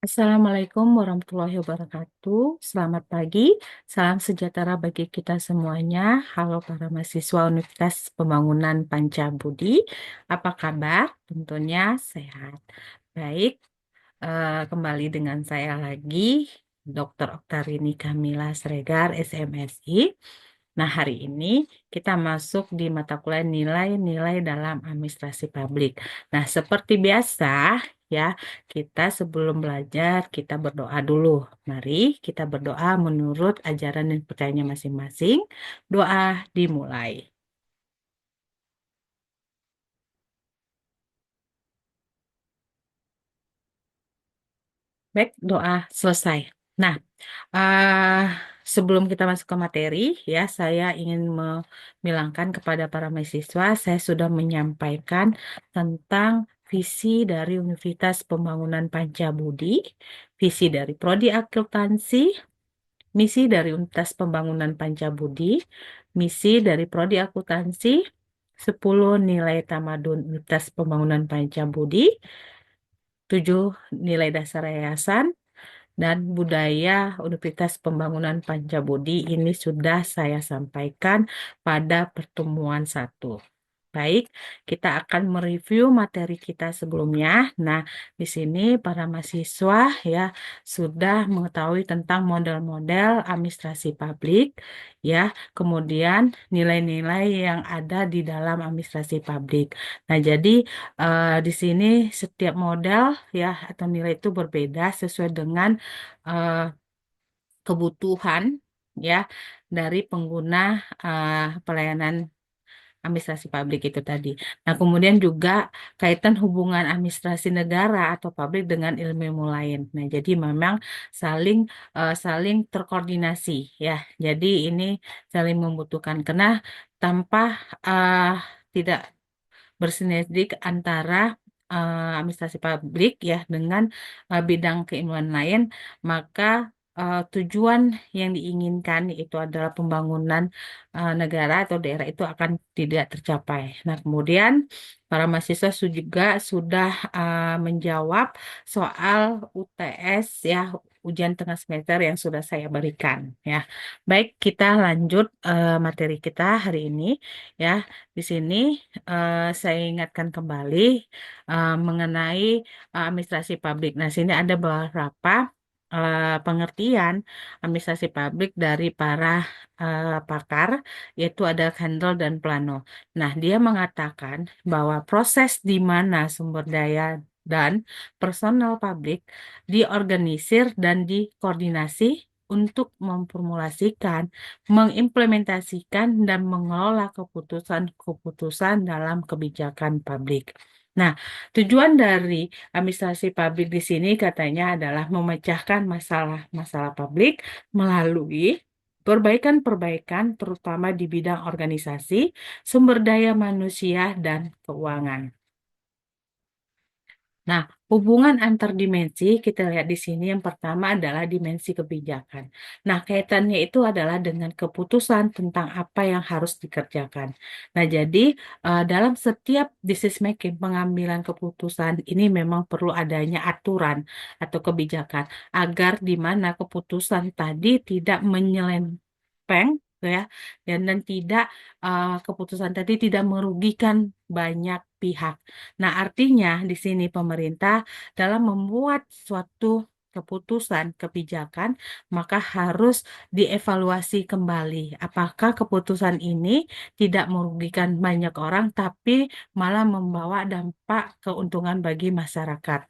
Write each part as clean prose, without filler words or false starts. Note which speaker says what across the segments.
Speaker 1: Assalamualaikum warahmatullahi wabarakatuh. Selamat pagi, salam sejahtera bagi kita semuanya. Halo para mahasiswa Universitas Pembangunan Pancabudi, apa kabar? Tentunya sehat. Baik, kembali dengan saya lagi, Dr. Oktarini Kamila Sregar, SMSI. Nah, hari ini kita masuk di mata kuliah nilai-nilai dalam administrasi publik. Nah, seperti biasa, ya, kita sebelum belajar, kita berdoa dulu. Mari kita berdoa menurut ajaran dan percayanya masing-masing. Doa dimulai. Baik, doa selesai. Nah, ah, sebelum kita masuk ke materi, ya, saya ingin memilangkan kepada para mahasiswa, saya sudah menyampaikan tentang visi dari Universitas Pembangunan Pancabudi, visi dari Prodi Akuntansi, misi dari Universitas Pembangunan Pancabudi, misi dari Prodi Akuntansi, 10 nilai tamadun Universitas Pembangunan Pancabudi, 7 nilai dasar yayasan, dan budaya Universitas Pembangunan Pancabudi ini sudah saya sampaikan pada pertemuan satu. Baik, kita akan mereview materi kita sebelumnya. Nah, di sini para mahasiswa ya sudah mengetahui tentang model-model administrasi publik ya, kemudian nilai-nilai yang ada di dalam administrasi publik. Nah, jadi di sini setiap model ya atau nilai itu berbeda sesuai dengan eh, kebutuhan ya dari pengguna pelayanan administrasi publik itu tadi. Nah, kemudian juga kaitan hubungan administrasi negara atau publik dengan ilmu lain. Nah, jadi memang saling saling terkoordinasi ya. Jadi ini saling membutuhkan karena tanpa eh, tidak bersinergi antara administrasi publik ya dengan bidang keilmuan lain, maka tujuan yang diinginkan yaitu adalah pembangunan negara atau daerah itu akan tidak tercapai. Nah, kemudian para mahasiswa juga sudah menjawab soal UTS ya, ujian tengah semester yang sudah saya berikan ya. Baik, kita lanjut materi kita hari ini ya. Di sini saya ingatkan kembali mengenai administrasi publik. Nah, sini ada beberapa pengertian administrasi publik dari para pakar, yaitu ada Handel dan Plano. Nah, dia mengatakan bahwa proses di mana sumber daya dan personal publik diorganisir dan dikoordinasi untuk memformulasikan, mengimplementasikan, dan mengelola keputusan-keputusan dalam kebijakan publik. Nah, tujuan dari administrasi publik di sini katanya adalah memecahkan masalah-masalah publik melalui perbaikan-perbaikan terutama di bidang organisasi, sumber daya manusia, dan keuangan. Nah, hubungan antar dimensi kita lihat di sini yang pertama adalah dimensi kebijakan. Nah, kaitannya itu adalah dengan keputusan tentang apa yang harus dikerjakan. Nah, jadi dalam setiap decision making, pengambilan keputusan ini memang perlu adanya aturan atau kebijakan agar di mana keputusan tadi tidak menyelempeng ya dan tidak keputusan tadi tidak merugikan banyak pihak. Nah, artinya di sini pemerintah dalam membuat suatu keputusan kebijakan, maka harus dievaluasi kembali. Apakah keputusan ini tidak merugikan banyak orang, tapi malah membawa dampak keuntungan bagi masyarakat.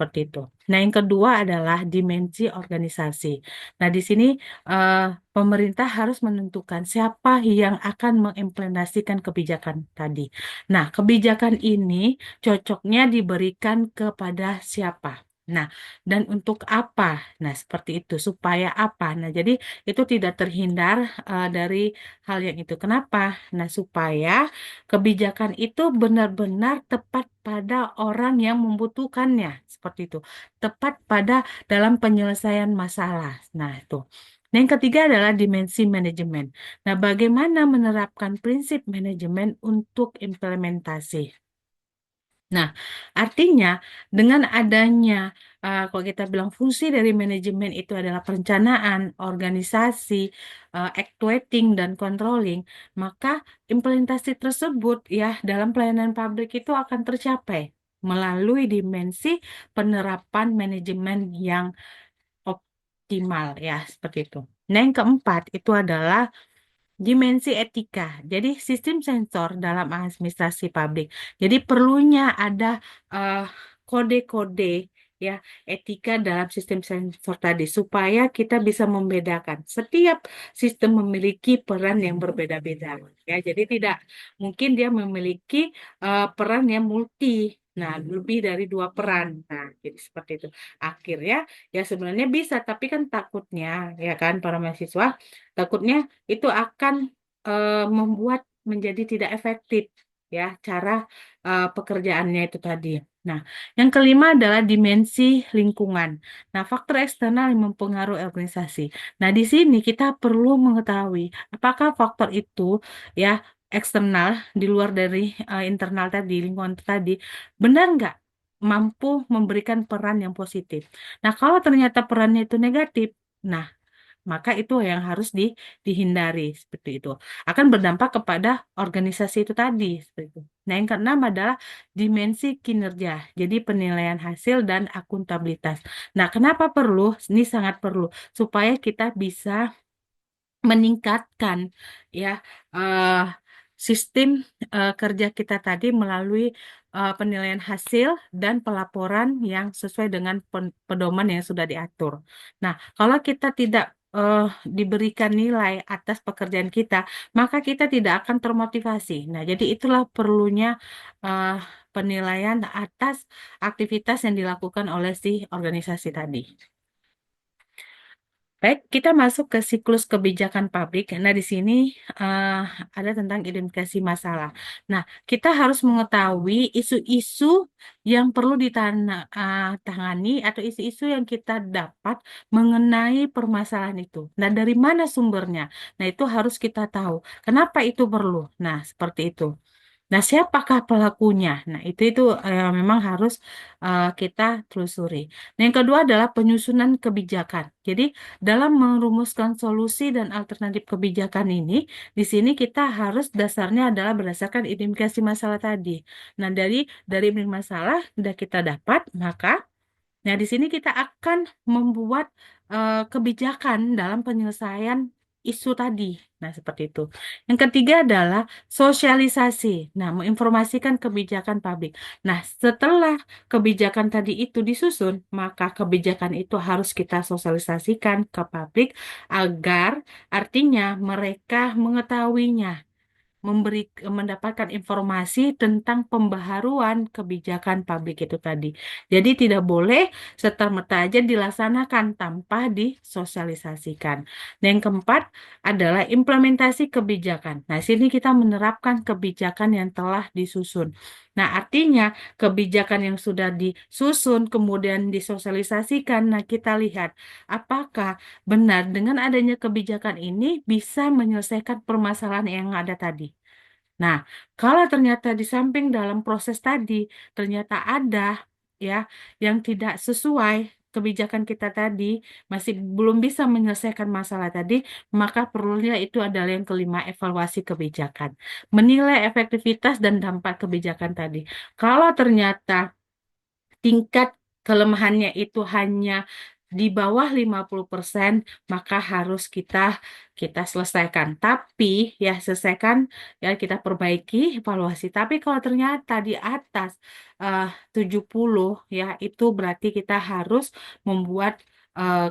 Speaker 1: Seperti itu. Nah, yang kedua adalah dimensi organisasi. Nah, di sini eh, pemerintah harus menentukan siapa yang akan mengimplementasikan kebijakan tadi. Nah, kebijakan ini cocoknya diberikan kepada siapa? Nah, dan untuk apa? Nah, seperti itu. Supaya apa? Nah, jadi itu tidak terhindar dari hal yang itu. Kenapa? Nah, supaya kebijakan itu benar-benar tepat pada orang yang membutuhkannya. Seperti itu. Tepat pada dalam penyelesaian masalah. Nah, itu. Nah, yang ketiga adalah dimensi manajemen. Nah, bagaimana menerapkan prinsip manajemen untuk implementasi? Nah, artinya dengan adanya kalau kita bilang fungsi dari manajemen itu adalah perencanaan, organisasi, actuating dan controlling, maka implementasi tersebut ya dalam pelayanan publik itu akan tercapai melalui dimensi penerapan manajemen yang optimal ya seperti itu. Nah, yang keempat itu adalah dimensi etika. Jadi sistem sensor dalam administrasi publik. Jadi perlunya ada eh, kode-kode ya etika dalam sistem sensor tadi supaya kita bisa membedakan. Setiap sistem memiliki peran yang berbeda-beda. Ya, jadi tidak mungkin dia memiliki peran yang multi. Nah, lebih dari dua peran. Nah, jadi seperti itu. Akhirnya ya sebenarnya bisa, tapi kan takutnya ya kan para mahasiswa takutnya itu akan membuat menjadi tidak efektif ya cara pekerjaannya itu tadi. Nah, yang kelima adalah dimensi lingkungan. Nah, faktor eksternal yang mempengaruhi organisasi. Nah, di sini kita perlu mengetahui apakah faktor itu ya eksternal di luar dari internal tadi, lingkungan tadi, benar nggak mampu memberikan peran yang positif. Nah, kalau ternyata perannya itu negatif, nah maka itu yang harus dihindari seperti itu. Akan berdampak kepada organisasi itu tadi seperti itu. Nah, yang keenam adalah dimensi kinerja. Jadi penilaian hasil dan akuntabilitas. Nah, kenapa perlu? Ini sangat perlu supaya kita bisa meningkatkan ya eh, sistem kerja kita tadi melalui penilaian hasil dan pelaporan yang sesuai dengan pedoman yang sudah diatur. Nah, kalau kita tidak diberikan nilai atas pekerjaan kita, maka kita tidak akan termotivasi. Nah, jadi itulah perlunya eh, penilaian atas aktivitas yang dilakukan oleh si organisasi tadi. Baik, kita masuk ke siklus kebijakan publik. Nah, di sini eh, ada tentang identifikasi masalah. Nah, kita harus mengetahui isu-isu yang perlu ditangani atau isu-isu yang kita dapat mengenai permasalahan itu. Nah, dari mana sumbernya? Nah, itu harus kita tahu. Kenapa itu perlu? Nah, seperti itu. Nah, siapakah pelakunya? Nah, itu memang harus kita telusuri. Nah, yang kedua adalah penyusunan kebijakan. Jadi, dalam merumuskan solusi dan alternatif kebijakan ini, di sini kita harus dasarnya adalah berdasarkan identifikasi masalah tadi. Nah, dari masalah sudah kita dapat, maka nah, di sini kita akan membuat kebijakan dalam penyelesaian isu tadi. Nah, seperti itu. Yang ketiga adalah sosialisasi. Nah, menginformasikan kebijakan publik. Nah, setelah kebijakan tadi itu disusun, maka kebijakan itu harus kita sosialisasikan ke publik agar artinya mereka mengetahuinya mendapatkan informasi tentang pembaharuan kebijakan publik itu tadi. Jadi tidak boleh serta-merta aja dilaksanakan tanpa disosialisasikan. Nah, yang keempat adalah implementasi kebijakan. Nah, sini kita menerapkan kebijakan yang telah disusun. Nah, artinya kebijakan yang sudah disusun kemudian disosialisasikan. Nah, kita lihat apakah benar dengan adanya kebijakan ini bisa menyelesaikan permasalahan yang ada tadi. Nah, kalau ternyata di samping dalam proses tadi ternyata ada ya yang tidak sesuai kebijakan kita tadi masih belum bisa menyelesaikan masalah tadi, maka perlunya itu adalah yang kelima evaluasi kebijakan. Menilai efektivitas dan dampak kebijakan tadi. Kalau ternyata tingkat kelemahannya itu hanya di bawah 50%, maka harus kita selesaikan. Tapi ya selesaikan ya kita perbaiki evaluasi. Tapi kalau ternyata di atas eh, 70 ya itu berarti kita harus membuat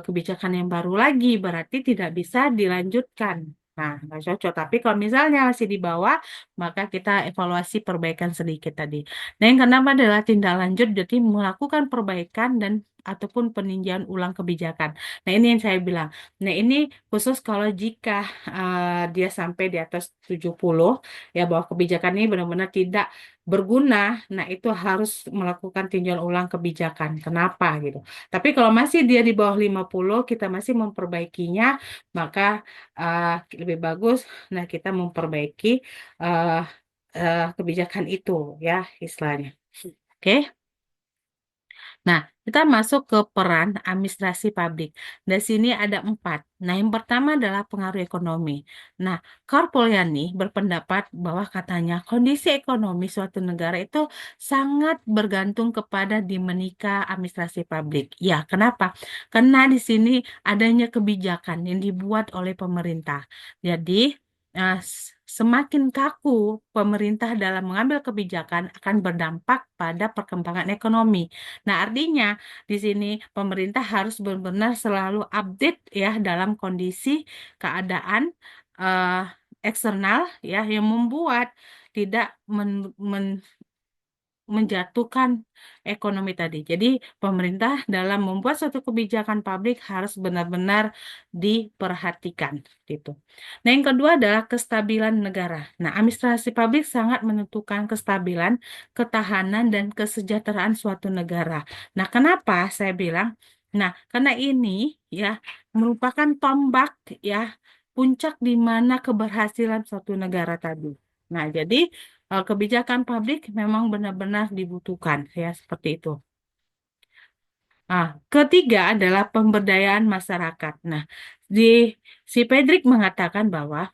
Speaker 1: kebijakan yang baru lagi, berarti tidak bisa dilanjutkan. Nah, nggak cocok. Tapi kalau misalnya masih di bawah, maka kita evaluasi perbaikan sedikit tadi. Nah, yang keenam adalah tindak lanjut, jadi melakukan perbaikan dan ataupun peninjauan ulang kebijakan. Nah, ini yang saya bilang. Nah, ini khusus kalau jika dia sampai di atas 70, ya bahwa kebijakan ini benar-benar tidak berguna, nah itu harus melakukan tinjauan ulang kebijakan. Kenapa gitu. Tapi kalau masih dia di bawah 50, kita masih memperbaikinya, maka uh, lebih bagus nah kita memperbaiki uh, kebijakan itu ya istilahnya. Oke. Nah, kita masuk ke peran administrasi publik. Di sini ada 4. Nah, yang pertama adalah pengaruh ekonomi. Nah, Karpolyani berpendapat bahwa katanya kondisi ekonomi suatu negara itu sangat bergantung kepada dinamika administrasi publik. Ya, kenapa? Karena di sini adanya kebijakan yang dibuat oleh pemerintah. Jadi, semakin kaku pemerintah dalam mengambil kebijakan akan berdampak pada perkembangan ekonomi. Nah, artinya di sini pemerintah harus benar-benar selalu update ya dalam kondisi keadaan eh, eksternal ya yang membuat tidak menjatuhkan ekonomi tadi. Jadi pemerintah dalam membuat suatu kebijakan publik harus benar-benar diperhatikan gitu. Nah, yang kedua adalah kestabilan negara. Nah, administrasi publik sangat menentukan kestabilan, ketahanan dan kesejahteraan suatu negara. Nah, kenapa saya bilang? Nah, karena ini ya merupakan tombak ya puncak di mana keberhasilan suatu negara tadi. Nah, jadi kebijakan publik memang benar-benar dibutuhkan ya seperti itu. Ketiga adalah pemberdayaan masyarakat. Nah, di si Pedrik mengatakan bahwa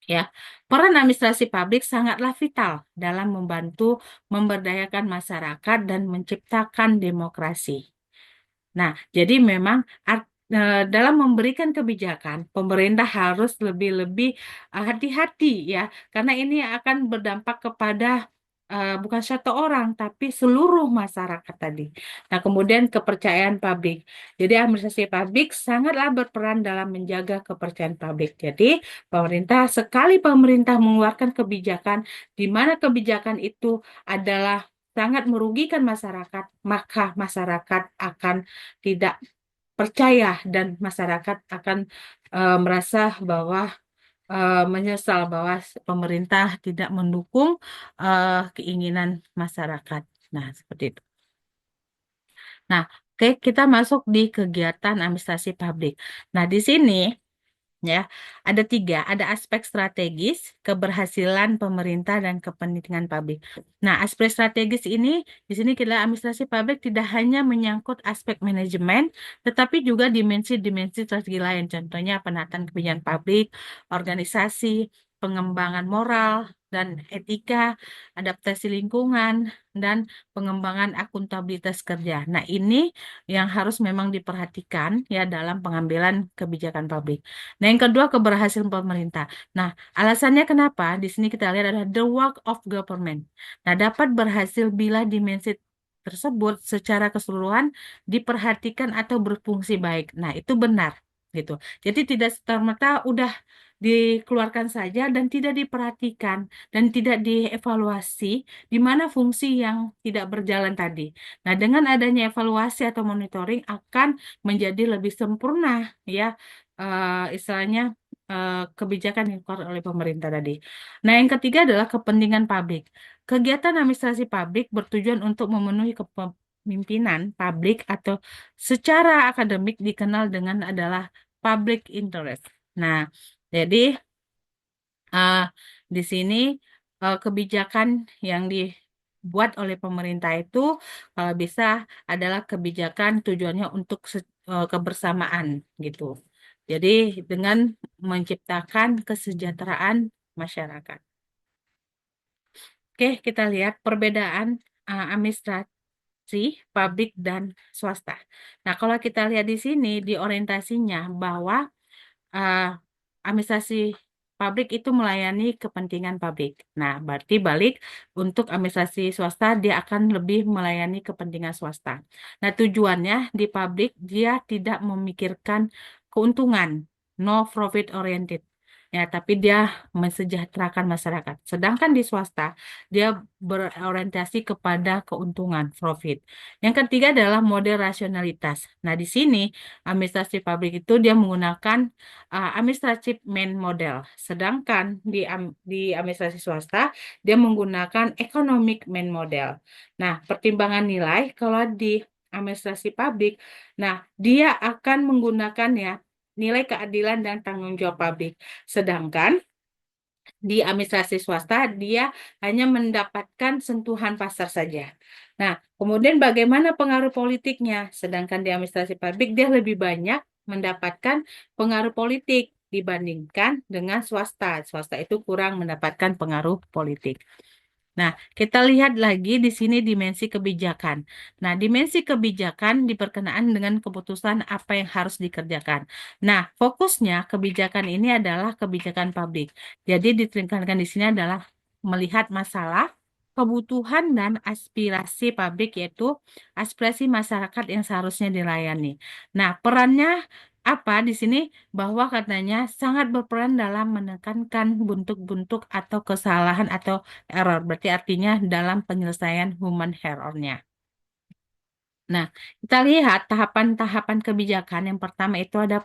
Speaker 1: ya peran administrasi publik sangatlah vital dalam membantu memberdayakan masyarakat dan menciptakan demokrasi. Nah, jadi memang dalam memberikan kebijakan, pemerintah harus lebih-lebih hati-hati ya, karena ini akan berdampak kepada bukan satu orang, tapi seluruh masyarakat tadi. Nah, kemudian kepercayaan publik. Jadi, administrasi publik sangatlah berperan dalam menjaga kepercayaan publik. Jadi, sekali pemerintah mengeluarkan kebijakan, di mana kebijakan itu adalah sangat merugikan masyarakat, maka masyarakat akan tidak percaya dan masyarakat akan merasa bahwa menyesal bahwa pemerintah tidak mendukung keinginan masyarakat. Nah, seperti itu. Nah, oke, kita masuk di kegiatan administrasi publik. Nah, di sini ya, ada 3, ada aspek strategis, keberhasilan pemerintah dan kepentingan publik. Nah, aspek strategis ini di sini kita administrasi publik tidak hanya menyangkut aspek manajemen, tetapi juga dimensi-dimensi strategi lain, contohnya penataan kebijakan publik, organisasi, pengembangan moral dan etika, adaptasi lingkungan, dan pengembangan akuntabilitas kerja. Nah, ini yang harus memang diperhatikan ya dalam pengambilan kebijakan publik. Nah, yang kedua keberhasilan pemerintah. Nah, alasannya kenapa? Di sini kita lihat adalah the work of government. Nah, dapat berhasil bila dimensi tersebut secara keseluruhan diperhatikan atau berfungsi baik. Nah, itu benar gitu. Jadi tidak serta-merta udah dikeluarkan saja dan tidak diperhatikan dan tidak dievaluasi di mana fungsi yang tidak berjalan tadi. Nah, dengan adanya evaluasi atau monitoring akan menjadi lebih sempurna ya istilahnya kebijakan yang dikeluarkan oleh pemerintah tadi. Nah, yang ketiga adalah kepentingan publik. Kegiatan administrasi publik bertujuan untuk memenuhi kepemimpinan publik atau secara akademik dikenal dengan adalah public interest. Nah, jadi uh, di sini kebijakan yang dibuat oleh pemerintah itu kalau bisa adalah kebijakan tujuannya untuk kebersamaan gitu. Jadi dengan menciptakan kesejahteraan masyarakat. Oke, kita lihat perbedaan administrasi publik dan swasta. Nah, kalau kita lihat di sini di orientasinya bahwa uh, administrasi publik itu melayani kepentingan publik. Nah, berarti balik untuk administrasi swasta dia akan lebih melayani kepentingan swasta. Nah, tujuannya di publik dia tidak memikirkan keuntungan, no profit oriented. Ya, tapi dia mensejahterakan masyarakat. Sedangkan di swasta, dia berorientasi kepada keuntungan, profit. Yang ketiga adalah model rasionalitas. Nah, di sini administrasi publik itu dia menggunakan administratif main model. Sedangkan di administrasi swasta dia menggunakan economic main model. Nah, pertimbangan nilai kalau di administrasi publik, nah dia akan menggunakan ya nilai keadilan dan tanggung jawab publik. Sedangkan di administrasi swasta dia hanya mendapatkan sentuhan pasar saja. Nah, kemudian bagaimana pengaruh politiknya? Sedangkan di administrasi publik dia lebih banyak mendapatkan pengaruh politik dibandingkan dengan swasta. Swasta itu kurang mendapatkan pengaruh politik. Nah, kita lihat lagi di sini dimensi kebijakan. Nah, dimensi kebijakan diperkenaan dengan keputusan apa yang harus dikerjakan. Nah, fokusnya kebijakan ini adalah kebijakan publik. Jadi, ditekankan di sini adalah melihat masalah, kebutuhan, dan aspirasi publik, yaitu aspirasi masyarakat yang seharusnya dilayani. Nah, perannya apa di sini bahwa katanya sangat berperan dalam menekankan buntuk-buntuk atau kesalahan atau error. Berarti artinya dalam penyelesaian human error-nya. Nah, kita lihat tahapan-tahapan kebijakan. Yang pertama itu ada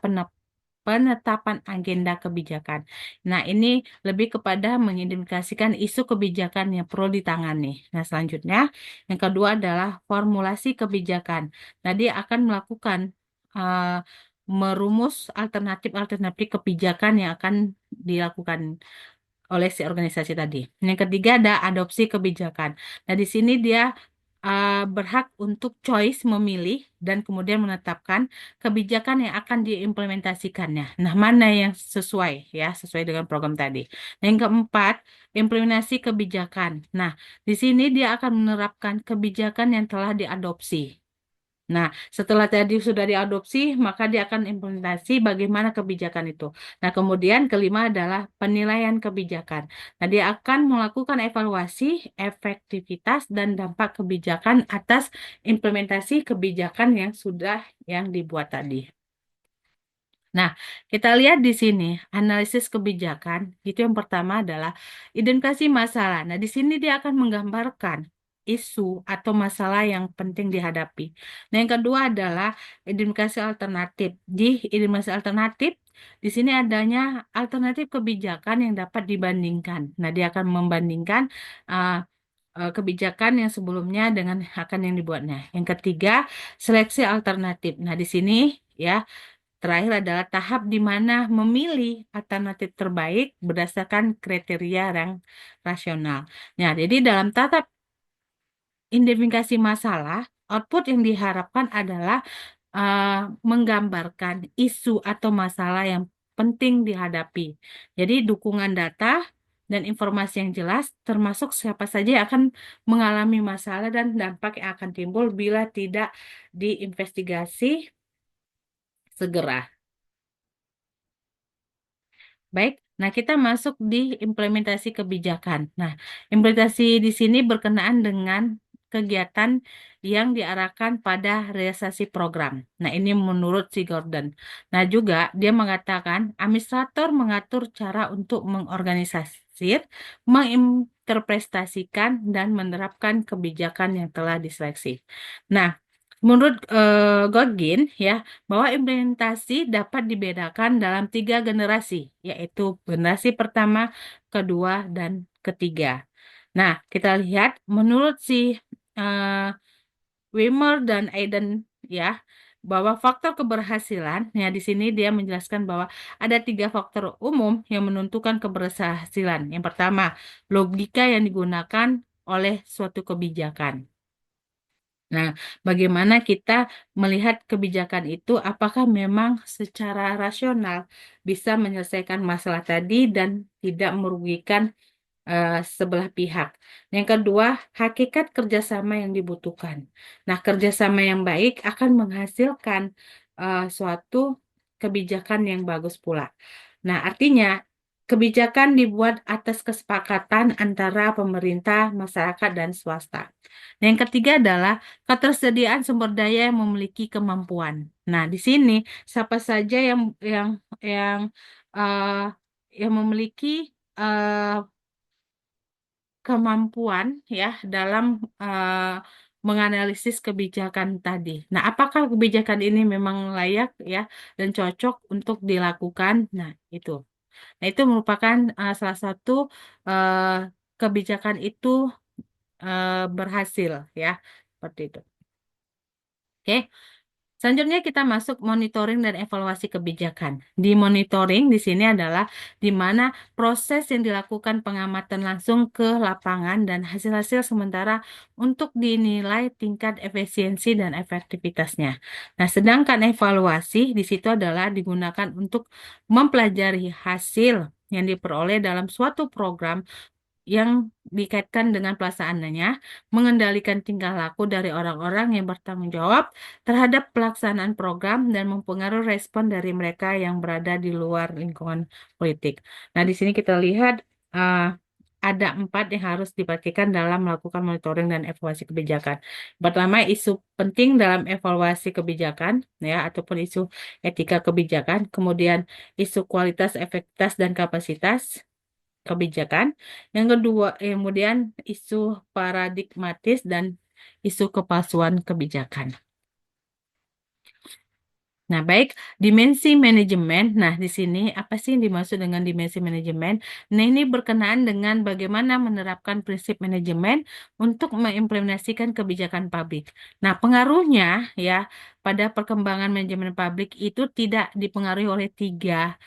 Speaker 1: penetapan agenda kebijakan. Nah, ini lebih kepada mengidentifikasikan isu kebijakan yang perlu ditangani. Nah, selanjutnya, yang kedua adalah formulasi kebijakan. Nah, dia akan melakukan uh, merumus alternatif-alternatif kebijakan yang akan dilakukan oleh si organisasi tadi. Yang ketiga ada adopsi kebijakan. Nah, di sini dia berhak untuk choice memilih dan kemudian menetapkan kebijakan yang akan diimplementasikannya. Nah, mana yang sesuai ya, sesuai dengan program tadi. Nah, yang keempat, implementasi kebijakan. Nah, di sini dia akan menerapkan kebijakan yang telah diadopsi. Nah, setelah tadi sudah diadopsi, maka dia akan implementasi bagaimana kebijakan itu. Nah, kemudian kelima adalah penilaian kebijakan. Nah, dia akan melakukan evaluasi efektivitas dan dampak kebijakan atas implementasi kebijakan yang dibuat tadi. Nah, kita lihat di sini analisis kebijakan. Itu yang pertama adalah identifikasi masalah. Nah, di sini dia akan menggambarkan isu atau masalah yang penting dihadapi. Nah, yang kedua adalah identifikasi alternatif. Di identifikasi alternatif, di sini adanya alternatif kebijakan yang dapat dibandingkan. Nah, dia akan membandingkan uh, kebijakan yang sebelumnya dengan akan yang dibuatnya. Yang ketiga, seleksi alternatif. Nah, di sini ya terakhir adalah tahap di mana memilih alternatif terbaik berdasarkan kriteria yang rasional. Nah, jadi dalam tahap identifikasi masalah, output yang diharapkan adalah uh, menggambarkan isu atau masalah yang penting dihadapi. Jadi dukungan data dan informasi yang jelas, termasuk siapa saja yang akan mengalami masalah dan dampak yang akan timbul bila tidak diinvestigasi segera. Baik, nah kita masuk di implementasi kebijakan. Nah, implementasi di sini berkenaan dengan kegiatan yang diarahkan pada realisasi program. Nah, ini menurut si Gordon. Nah, juga dia mengatakan administrator mengatur cara untuk mengorganisasi, menginterpretasikan, dan menerapkan kebijakan yang telah diseleksi. Nah, menurut Godgin ya, bahwa implementasi dapat dibedakan dalam tiga generasi, yaitu generasi pertama, kedua, dan ketiga. Nah, kita lihat menurut si eh, Wimmer dan Aiden ya, bahwa faktor keberhasilan, ya di sini dia menjelaskan bahwa ada tiga faktor umum yang menentukan keberhasilan. Yang pertama, logika yang digunakan oleh suatu kebijakan. Nah, bagaimana kita melihat kebijakan itu, apakah memang secara rasional bisa menyelesaikan masalah tadi dan tidak merugikan sebelah pihak. Yang kedua, hakikat kerjasama yang dibutuhkan. Nah, kerjasama yang baik akan menghasilkan suatu kebijakan yang bagus pula. Nah, artinya kebijakan dibuat atas kesepakatan antara pemerintah, masyarakat, dan swasta. Nah, yang ketiga adalah ketersediaan sumber daya yang memiliki kemampuan. Nah, di sini siapa saja yang uh, yang memiliki uh, kemampuan ya dalam menganalisis kebijakan tadi. Nah, apakah kebijakan ini memang layak ya dan cocok untuk dilakukan? Nah, itu. Nah, itu merupakan salah satu eh, kebijakan itu berhasil ya. Seperti itu. Oke. Selanjutnya kita masuk monitoring dan evaluasi kebijakan. Di monitoring di sini adalah di mana proses yang dilakukan pengamatan langsung ke lapangan dan hasil-hasil sementara untuk dinilai tingkat efisiensi dan efektivitasnya. Nah, sedangkan evaluasi di situ adalah digunakan untuk mempelajari hasil yang diperoleh dalam suatu program yang dikaitkan dengan pelaksanaannya, mengendalikan tingkah laku dari orang-orang yang bertanggung jawab terhadap pelaksanaan program dan mempengaruhi respon dari mereka yang berada di luar lingkungan politik. Nah, di sini kita lihat uh, ada 4 yang harus diperhatikan dalam melakukan monitoring dan evaluasi kebijakan. Pertama, isu penting dalam evaluasi kebijakan, ya, ataupun isu etika kebijakan. Kemudian, isu kualitas, efektivitas, dan kapasitas kebijakan. Yang kedua, kemudian isu paradigmatis dan isu kepalsuan kebijakan. Nah, baik, dimensi manajemen. Nah, di sini apa sih yang dimaksud dengan dimensi manajemen? Nah, ini berkenaan dengan bagaimana menerapkan prinsip manajemen untuk mengimplementasikan kebijakan publik. Nah, pengaruhnya ya pada perkembangan manajemen publik itu tidak dipengaruhi oleh 3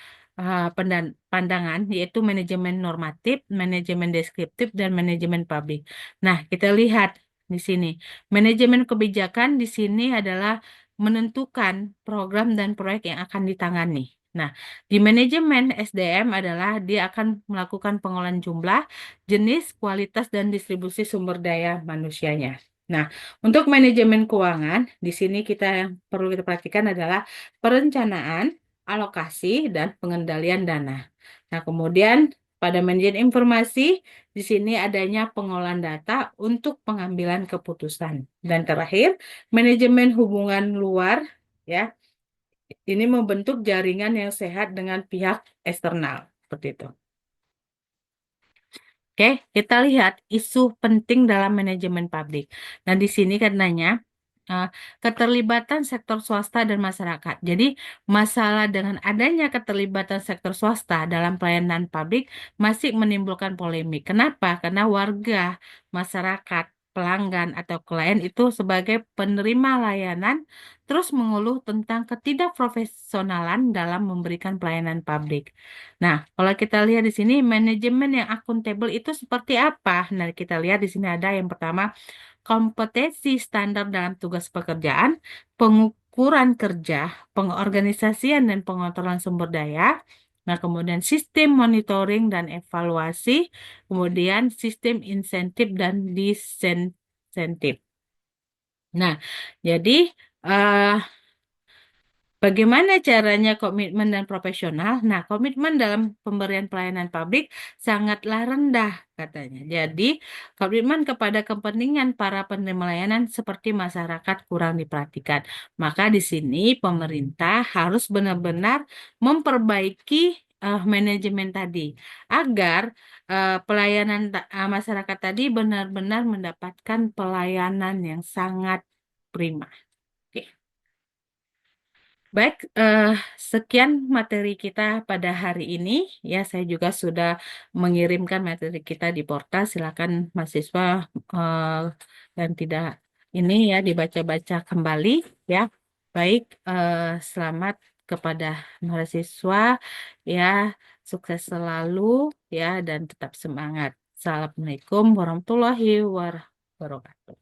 Speaker 1: pandangan, yaitu manajemen normatif, manajemen deskriptif, dan manajemen publik. Nah, kita lihat di sini. Manajemen kebijakan di sini adalah menentukan program dan proyek yang akan ditangani. Nah, di manajemen SDM adalah dia akan melakukan pengolahan jumlah, jenis, kualitas, dan distribusi sumber daya manusianya. Nah, untuk manajemen keuangan, di sini kita yang perlu kita perhatikan adalah perencanaan, alokasi, dan pengendalian dana. Nah, kemudian pada manajemen informasi, di sini adanya pengolahan data untuk pengambilan keputusan. Dan terakhir, manajemen hubungan luar, ya, ini membentuk jaringan yang sehat dengan pihak eksternal. Seperti itu. Oke, kita lihat isu penting dalam manajemen publik. Nah, di sini katanya eh, keterlibatan sektor swasta dan masyarakat. Jadi, masalah dengan adanya keterlibatan sektor swasta dalam pelayanan publik masih menimbulkan polemik. Kenapa? Karena warga, masyarakat, pelanggan atau klien itu sebagai penerima layanan terus mengeluh tentang ketidakprofesionalan dalam memberikan pelayanan publik. Nah, kalau kita lihat di sini manajemen yang akuntabel itu seperti apa? Nah, kita lihat di sini ada yang pertama kompetensi standar dalam tugas pekerjaan, pengukuran kerja, pengorganisasian dan pengontrolan sumber daya. Nah, kemudian sistem monitoring dan evaluasi, kemudian sistem insentif dan disinsentif. Nah, jadi eh, bagaimana caranya komitmen dan profesional? Nah, komitmen dalam pemberian pelayanan publik sangatlah rendah katanya. Jadi, komitmen kepada kepentingan para penerima layanan seperti masyarakat kurang diperhatikan. Maka di sini pemerintah harus benar-benar memperbaiki manajemen tadi agar pelayanan masyarakat tadi benar-benar mendapatkan pelayanan yang sangat prima. Oke. Baik, sekian materi kita pada hari ini. Ya, saya juga sudah mengirimkan materi kita di portal. Silakan mahasiswa eh, yang tidak ini ya dibaca-baca kembali ya. Baik, selamat kepada mahasiswa ya, sukses selalu ya dan tetap semangat. Assalamualaikum warahmatullahi wabarakatuh.